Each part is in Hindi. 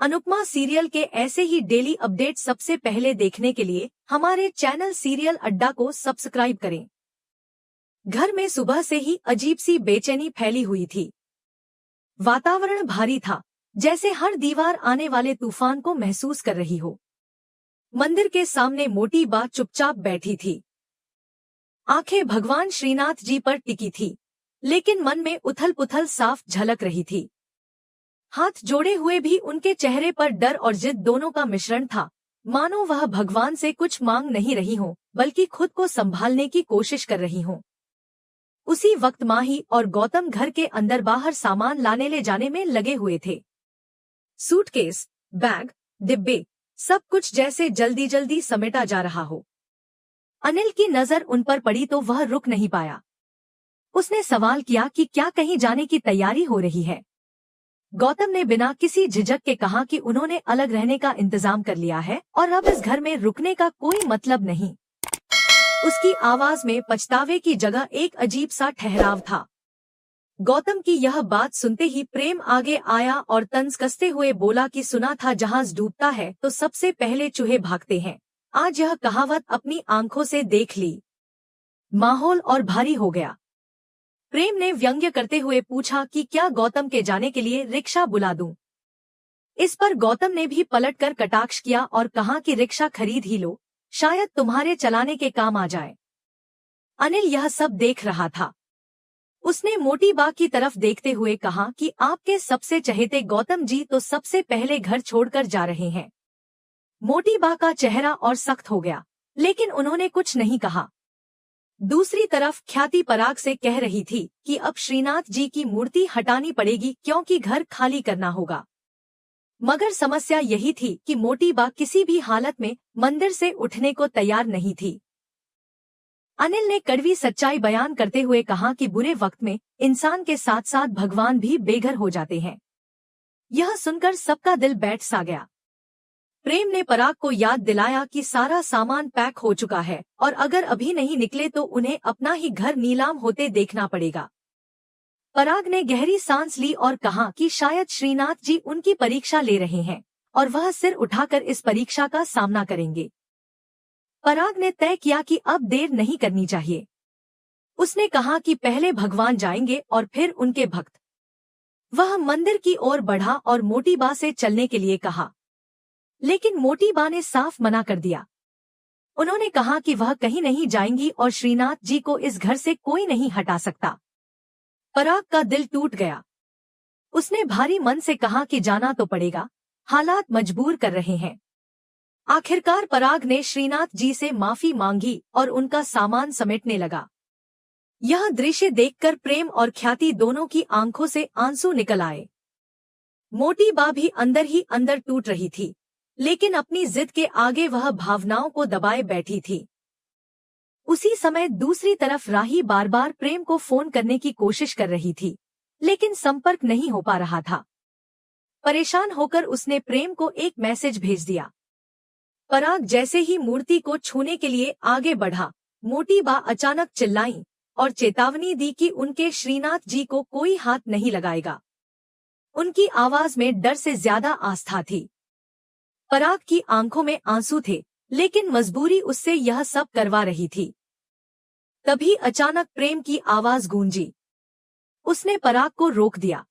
अनुपमा सीरियल के ऐसे ही डेली अपडेट सबसे पहले देखने के लिए हमारे चैनल सीरियल अड्डा को सब्सक्राइब करें। घर में सुबह से ही अजीब सी बेचैनी फैली हुई थी। वातावरण भारी था, जैसे हर दीवार आने वाले तूफान को महसूस कर रही हो। मंदिर के सामने मोटी बा चुपचाप बैठी थी। आंखें भगवान श्रीनाथ जी पर टिकी थी, लेकिन मन में उथल पुथल साफ झलक रही थी। हाथ जोड़े हुए भी उनके चेहरे पर डर और जिद दोनों का मिश्रण था, मानो वह भगवान से कुछ मांग नहीं रही हो, बल्कि खुद को संभालने की कोशिश कर रही हो। उसी वक्त माही और गौतम घर के अंदर बाहर सामान लाने ले जाने में लगे हुए थे। सूटकेस, बैग, डिब्बे, सब कुछ जैसे जल्दी जल्दी समेटा जा रहा हो। अनिल की नजर उन पर पड़ी तो वह रुक नहीं पाया। उसने सवाल किया कि क्या कहीं जाने की तैयारी हो रही है। गौतम ने बिना किसी झिझक के कहा कि उन्होंने अलग रहने का इंतजाम कर लिया है और अब इस घर में रुकने का कोई मतलब नहीं। उसकी आवाज में पछतावे की जगह एक अजीब सा ठहराव था। गौतम की यह बात सुनते ही प्रेम आगे आया और तंज कसते हुए बोला कि सुना था जहाज डूबता है तो सबसे पहले चूहे भागते हैं। आज यह कहावत अपनी आंखों से देख ली। माहौल और भारी हो गया। प्रेम ने व्यंग्य करते हुए पूछा कि क्या गौतम के जाने के लिए रिक्शा बुला दूं? इस पर गौतम ने भी पलटकर कटाक्ष किया और कहा कि रिक्शा खरीद ही लो, शायद तुम्हारे चलाने के काम आ जाए। अनिल यह सब देख रहा था। उसने मोटी बा की तरफ देखते हुए कहा कि आपके सबसे चहेते गौतम जी तो सबसे पहले घर छोड़कर जा रहे हैं। मोटी बा का चेहरा और सख्त हो गया, लेकिन उन्होंने कुछ नहीं कहा। दूसरी तरफ ख्याति पराग से कह रही थी कि अब श्रीनाथ जी की मूर्ति हटानी पड़ेगी क्योंकि घर खाली करना होगा। मगर समस्या यही थी कि मोटी बा किसी भी हालत में मंदिर से उठने को तैयार नहीं थी। अनिल ने कड़वी सच्चाई बयान करते हुए कहा कि बुरे वक्त में इंसान के साथ साथ भगवान भी बेघर हो जाते हैं। यह सुनकर सबका दिल बैठ सा गया। प्रेम ने पराग को याद दिलाया कि सारा सामान पैक हो चुका है और अगर अभी नहीं निकले तो उन्हें अपना ही घर नीलाम होते देखना पड़ेगा। पराग ने गहरी सांस ली और कहा कि शायद श्रीनाथ जी उनकी परीक्षा ले रहे हैं और वह सिर उठाकर इस परीक्षा का सामना करेंगे। पराग ने तय किया कि अब देर नहीं करनी चाहिए। उसने कहा कि पहले भगवान जाएंगे और फिर उनके भक्त। वह मंदिर की ओर बढ़ा और मोटी बा से चलने के लिए कहा, लेकिन मोटी बा ने साफ मना कर दिया। उन्होंने कहा कि वह कहीं नहीं जाएंगी और श्रीनाथ जी को इस घर से कोई नहीं हटा सकता। पराग का दिल टूट गया। उसने भारी मन से कहा कि जाना तो पड़ेगा, हालात मजबूर कर रहे हैं। आखिरकार पराग ने श्रीनाथ जी से माफी मांगी और उनका सामान समेटने लगा। यह दृश्य देखकर प्रेम और ख्याति दोनों की आंखों से आंसू निकल आए। मोटी बा भी अंदर ही अंदर टूट रही थी, लेकिन अपनी जिद के आगे वह भावनाओं को दबाए बैठी थी। उसी समय दूसरी तरफ राही बार बार प्रेम को फोन करने की कोशिश कर रही थी, लेकिन संपर्क नहीं हो पा रहा था। परेशान होकर उसने प्रेम को एक मैसेज भेज दिया। पराग जैसे ही मूर्ति को छूने के लिए आगे बढ़ा, मोटी बा अचानक चिल्लाई और चेतावनी दी कि उनके श्रीनाथ जी को कोई हाथ नहीं लगाएगा। उनकी आवाज में डर से ज्यादा आस्था थी। पराग की आंखों में आंसू थे, लेकिन मजबूरी उससे यह सब करवा रही थी। तभी अचानक प्रेम की आवाज गूंजी। उसने पराग को रोक दिया।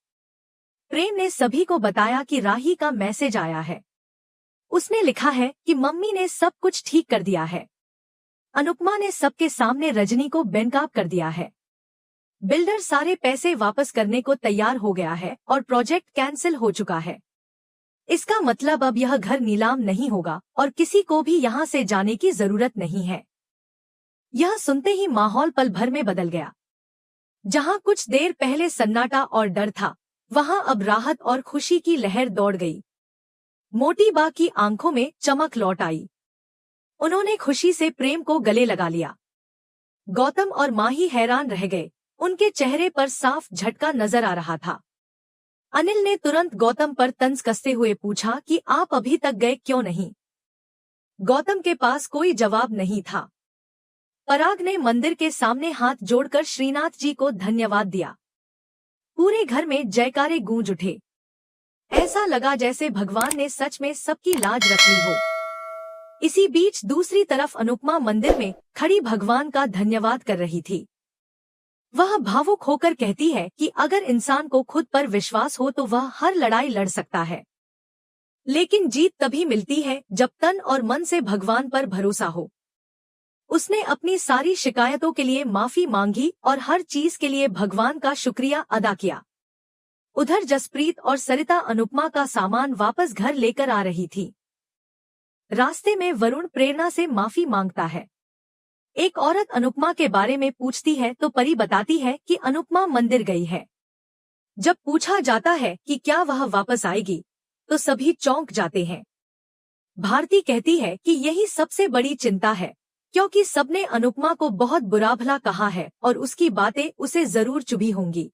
प्रेम ने सभी को बताया कि राही का मैसेज आया है। उसने लिखा है कि मम्मी ने सब कुछ ठीक कर दिया है। अनुपमा ने सबके सामने रजनी को बेनकाब कर दिया है। बिल्डर सारे पैसे वापस करने को तैयार हो गया है और प्रोजेक्ट कैंसिल हो चुका है। इसका मतलब अब यह घर नीलाम नहीं होगा और किसी को भी यहाँ से जाने की जरूरत नहीं है। यह सुनते ही माहौल पल भर में बदल गया। जहाँ कुछ देर पहले सन्नाटा और डर था, वहाँ अब राहत और खुशी की लहर दौड़ गई। मोटी बा की आंखों में चमक लौट आई। उन्होंने खुशी से प्रेम को गले लगा लिया। गौतम और माही हैरान रह गए। उनके चेहरे पर साफ झटका नजर आ रहा था। अनिल ने तुरंत गौतम पर तंज कसते हुए पूछा कि आप अभी तक गए क्यों नहीं? गौतम के पास कोई जवाब नहीं था। पराग ने मंदिर के सामने हाथ जोड़कर श्रीनाथ जी को धन्यवाद दिया। पूरे घर में जयकारे गूंज उठे। ऐसा लगा जैसे भगवान ने सच में सबकी लाज रख ली हो। इसी बीच दूसरी तरफ अनुपमा मंदिर में खड़ी भगवान का धन्यवाद कर रही थी। वह भावुक होकर कहती है कि अगर इंसान को खुद पर विश्वास हो तो वह हर लड़ाई लड़ सकता है, लेकिन जीत तभी मिलती है जब तन और मन से भगवान पर भरोसा हो। उसने अपनी सारी शिकायतों के लिए माफी मांगी और हर चीज के लिए भगवान का शुक्रिया अदा किया। उधर जसप्रीत और सरिता अनुपमा का सामान वापस घर लेकर आ रही थी। रास्ते में वरुण प्रेरणा से माफी मांगता है। एक औरत अनुपमा के बारे में पूछती है तो परी बताती है कि अनुपमा मंदिर गई है। जब पूछा जाता है कि क्या वह वापस आएगी तो सभी चौंक जाते हैं। भारती कहती है कि यही सबसे बड़ी चिंता है, क्योंकि सबने अनुपमा को बहुत बुरा भला कहा है और उसकी बातें उसे जरूर चुभी होंगी।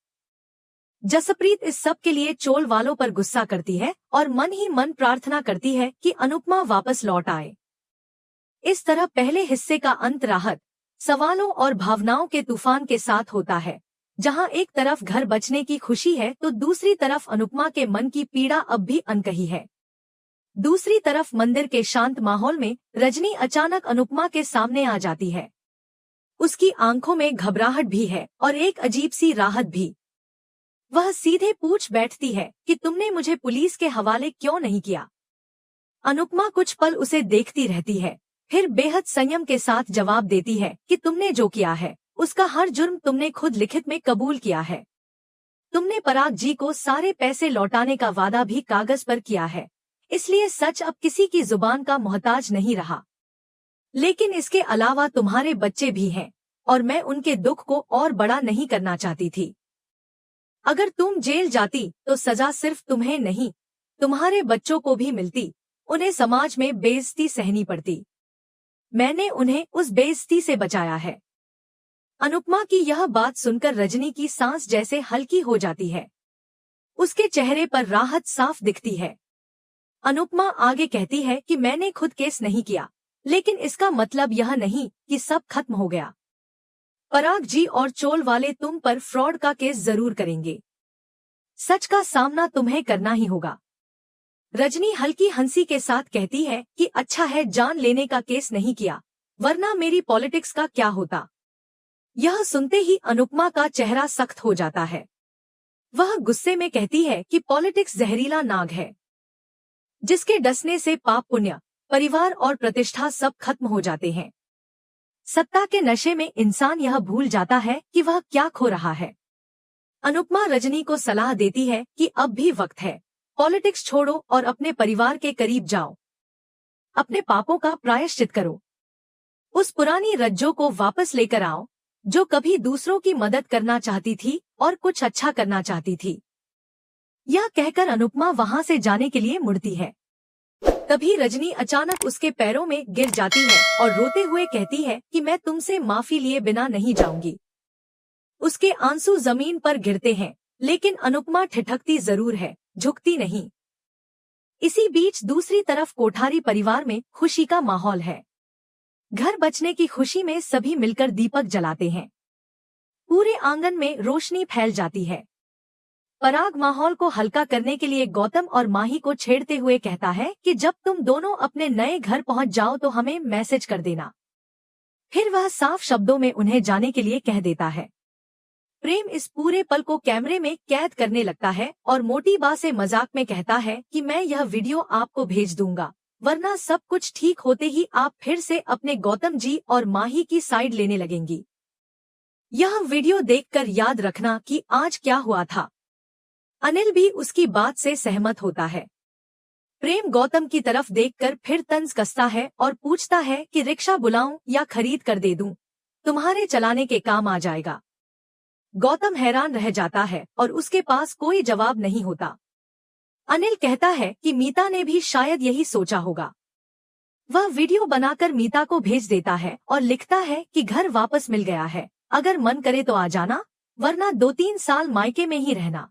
जसप्रीत इस सब के लिए चोल वालों पर गुस्सा करती है और मन ही मन प्रार्थना करती है कि अनुपमा वापस लौट आए। इस तरह पहले हिस्से का अंत राहत, सवालों और भावनाओं के तूफान के साथ होता है, जहां एक तरफ घर बचने की खुशी है तो दूसरी तरफ अनुपमा के मन की पीड़ा अब भी अनकही है। दूसरी तरफ मंदिर के शांत माहौल में रजनी अचानक अनुपमा के सामने आ जाती है। उसकी आंखों में घबराहट भी है और एक अजीब सी राहत भी। वह सीधे पूछ बैठती है कि तुमने मुझे पुलिस के हवाले क्यों नहीं किया। अनुपमा कुछ पल उसे देखती रहती है, फिर बेहद संयम के साथ जवाब देती है कि तुमने जो किया है उसका हर जुर्म तुमने खुद लिखित में कबूल किया है। तुमने पराग जी को सारे पैसे लौटाने का वादा भी कागज पर किया है, इसलिए सच अब किसी की जुबान का मोहताज नहीं रहा। लेकिन इसके अलावा तुम्हारे बच्चे भी हैं और मैं उनके दुख को और बड़ा नहीं करना चाहती थी। अगर तुम जेल जाती तो सजा सिर्फ तुम्हें नहीं, तुम्हारे बच्चों को भी मिलती। उन्हें समाज में बेइज्जती सहनी पड़ती। मैंने उन्हें उस बेइज्जती से बचाया है। अनुपमा की यह बात सुनकर रजनी की सांस जैसे हल्की हो जाती है। उसके चेहरे पर राहत साफ दिखती है। अनुपमा आगे कहती है कि मैंने खुद केस नहीं किया, लेकिन इसका मतलब यह नहीं कि सब खत्म हो गया। पराग जी और चोल वाले तुम पर फ्रॉड का केस जरूर करेंगे। सच का सामना तुम्हें करना ही होगा। रजनी हल्की हंसी के साथ कहती है कि अच्छा है जान लेने का केस नहीं किया, वरना मेरी पॉलिटिक्स का क्या होता। यह सुनते ही अनुपमा का चेहरा सख्त हो जाता है। वह गुस्से में कहती है कि पॉलिटिक्स जहरीला नाग है, जिसके डसने से पाप पुण्य, परिवार और प्रतिष्ठा सब खत्म हो जाते हैं। सत्ता के नशे में इंसान यह भूल जाता है कि वह क्या खो रहा है। अनुपमा रजनी को सलाह देती है कि अब भी वक्त है, पॉलिटिक्स छोड़ो और अपने परिवार के करीब जाओ। अपने पापों का प्रायश्चित करो। उस पुरानी रज्जो को वापस लेकर आओ जो कभी दूसरों की मदद करना चाहती थी और कुछ अच्छा करना चाहती थी। यह कहकर अनुपमा वहां से जाने के लिए मुड़ती है। तभी रजनी अचानक उसके पैरों में गिर जाती है और रोते हुए कहती है कि मैं तुमसे माफी लिए बिना नहीं जाऊंगी। उसके आंसू जमीन पर गिरते हैं, लेकिन अनुपमा ठिठकती जरूर है, झुकती नहीं। इसी बीच दूसरी तरफ कोठारी परिवार में खुशी का माहौल है। घर बचने की खुशी में सभी मिलकर दीपक जलाते हैं। पूरे आंगन में रोशनी फैल जाती है। पराग माहौल को हल्का करने के लिए गौतम और माही को छेड़ते हुए कहता है कि जब तुम दोनों अपने नए घर पहुंच जाओ तो हमें मैसेज कर देना। फिर वह साफ शब्दों में उन्हें जाने के लिए कह देता है। प्रेम इस पूरे पल को कैमरे में कैद करने लगता है और मोटी बा से मजाक में कहता है कि मैं यह वीडियो आपको भेज दूंगा, वरना सब कुछ ठीक होते ही आप फिर से अपने गौतम जी और माही की साइड लेने लगेंगी। यह वीडियो देखकर याद रखना कि आज क्या हुआ था। अनिल भी उसकी बात से सहमत होता है। प्रेम गौतम की तरफ देखकर फिर तंज कसता है और पूछता है कि रिक्शा बुलाऊं या खरीद कर दे दूं, तुम्हारे चलाने के काम आ जाएगा। गौतम हैरान रह जाता है और उसके पास कोई जवाब नहीं होता। अनिल कहता है कि मीता ने भी शायद यही सोचा होगा। वह वीडियो बनाकर मीता को भेज देता है और लिखता है कि घर वापस मिल गया है, अगर मन करे तो आ जाना, वरना 2-3 साल मायके में ही रहना।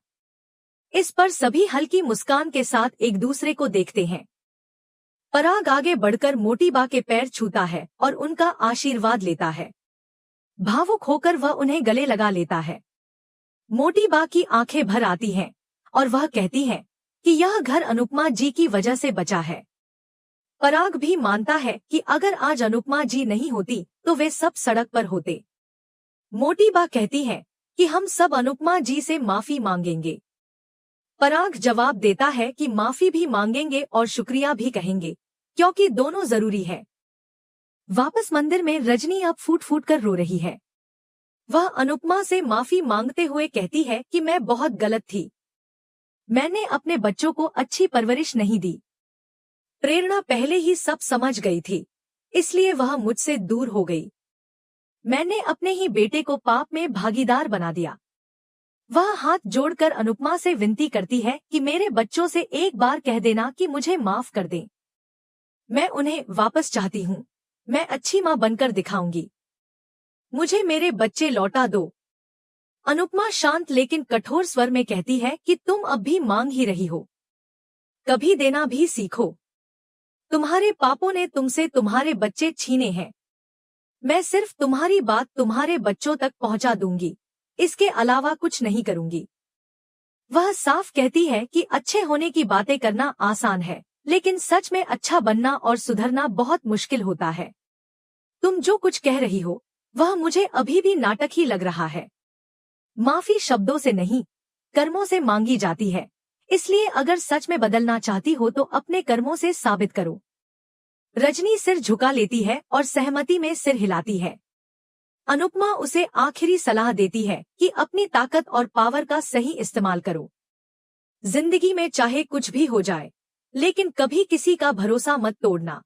इस पर सभी हल्की मुस्कान के साथ एक दूसरे को देखते हैं। पराग आगे बढ़कर मोटी बा के पैर छूता है और उनका आशीर्वाद लेता है। भावुक होकर वह उन्हें गले लगा लेता है। मोटी बा की आंखें भर आती हैं और वह कहती है, कि यह घर अनुपमा जी की वजह से बचा है। पराग भी मानता है कि अगर आज अनुपमा जी नहीं होती तो वे सब सड़क पर होते। मोटी बा कहती है कि हम सब अनुपमा जी से माफी मांगेंगे। पराग जवाब देता है कि माफी भी मांगेंगे और शुक्रिया भी कहेंगे, क्योंकि दोनों जरूरी है। वापस मंदिर में रजनी अब फूट फूट कर रो रही है। वह अनुपमा से माफी मांगते हुए कहती है कि मैं बहुत गलत थी। मैंने अपने बच्चों को अच्छी परवरिश नहीं दी। प्रेरणा पहले ही सब समझ गई थी, इसलिए वह मुझसे दूर हो गई। मैंने अपने ही बेटे को पाप में भागीदार बना दिया। वह हाथ जोड़कर अनुपमा से विनती करती है कि मेरे बच्चों से एक बार कह देना कि मुझे माफ कर दें। मैं उन्हें वापस चाहती हूँ। मैं अच्छी माँ बनकर दिखाऊंगी। मुझे मेरे बच्चे लौटा दो। अनुपमा शांत लेकिन कठोर स्वर में कहती है कि तुम अब भी मांग ही रही हो। कभी देना भी सीखो। तुम्हारे पापों ने तुमसे तुम्हारे बच्चे छीने हैं। मैं सिर्फ तुम्हारी बात तुम्हारे बच्चों तक पहुंचा दूंगी, इसके अलावा कुछ नहीं करूंगी। वह साफ कहती है कि अच्छे होने की बातें करना आसान है, लेकिन सच में अच्छा बनना और सुधरना बहुत मुश्किल होता है। तुम जो कुछ कह रही हो वह मुझे अभी भी नाटक ही लग रहा है। माफी शब्दों से नहीं, कर्मों से मांगी जाती है। इसलिए अगर सच में बदलना चाहती हो तो अपने कर्मों से साबित करो। रजनी सिर झुका लेती है और सहमति में सिर हिलाती है। अनुपमा उसे आखिरी सलाह देती है कि अपनी ताकत और पावर का सही इस्तेमाल करो। जिंदगी में चाहे कुछ भी हो जाए, लेकिन कभी किसी का भरोसा मत तोड़ना।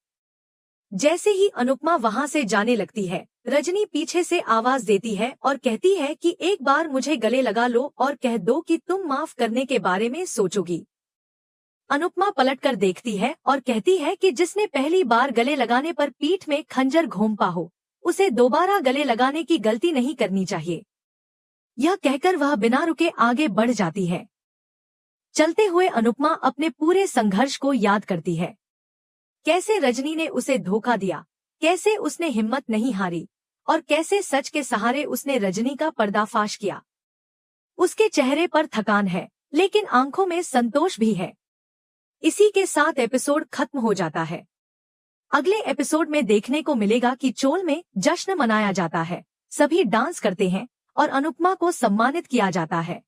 जैसे ही अनुपमा वहां से जाने लगती है, रजनी पीछे से आवाज देती है और कहती है कि एक बार मुझे गले लगा लो और कह दो कि तुम माफ करने के बारे में सोचोगी। अनुपमा पलटकर देखती है और कहती है कि जिसने पहली बार गले लगाने पर पीठ में खंजर घोंपा हो, उसे दोबारा गले लगाने की गलती नहीं करनी चाहिए। यह कहकर वह बिना रुके आगे बढ़ जाती है। चलते हुए अनुपमा अपने पूरे संघर्ष को याद करती है। कैसे रजनी ने उसे धोखा दिया, कैसे उसने हिम्मत नहीं हारी और कैसे सच के सहारे उसने रजनी का पर्दाफाश किया। उसके चेहरे पर थकान है, लेकिन आंखों में संतोष भी है। इसी के साथ एपिसोड खत्म हो जाता है। अगले एपिसोड में देखने को मिलेगा कि चोल में जश्न मनाया जाता है, सभी डांस करते हैं और अनुपमा को सम्मानित किया जाता है।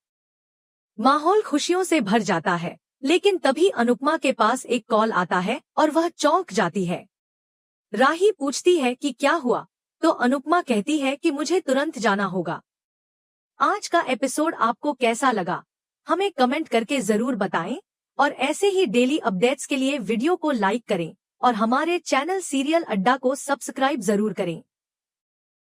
माहौल खुशियों से भर जाता है, लेकिन तभी अनुपमा के पास एक कॉल आता है और वह चौंक जाती है। राही पूछती है कि क्या हुआ, तो अनुपमा कहती है कि मुझे तुरंत जाना होगा। आज का एपिसोड आपको कैसा लगा, हमें कमेंट करके जरूर बताएं और ऐसे ही डेली अपडेट्स के लिए वीडियो को लाइक करें और हमारे चैनल सीरियल अड्डा को सब्सक्राइब जरूर करें।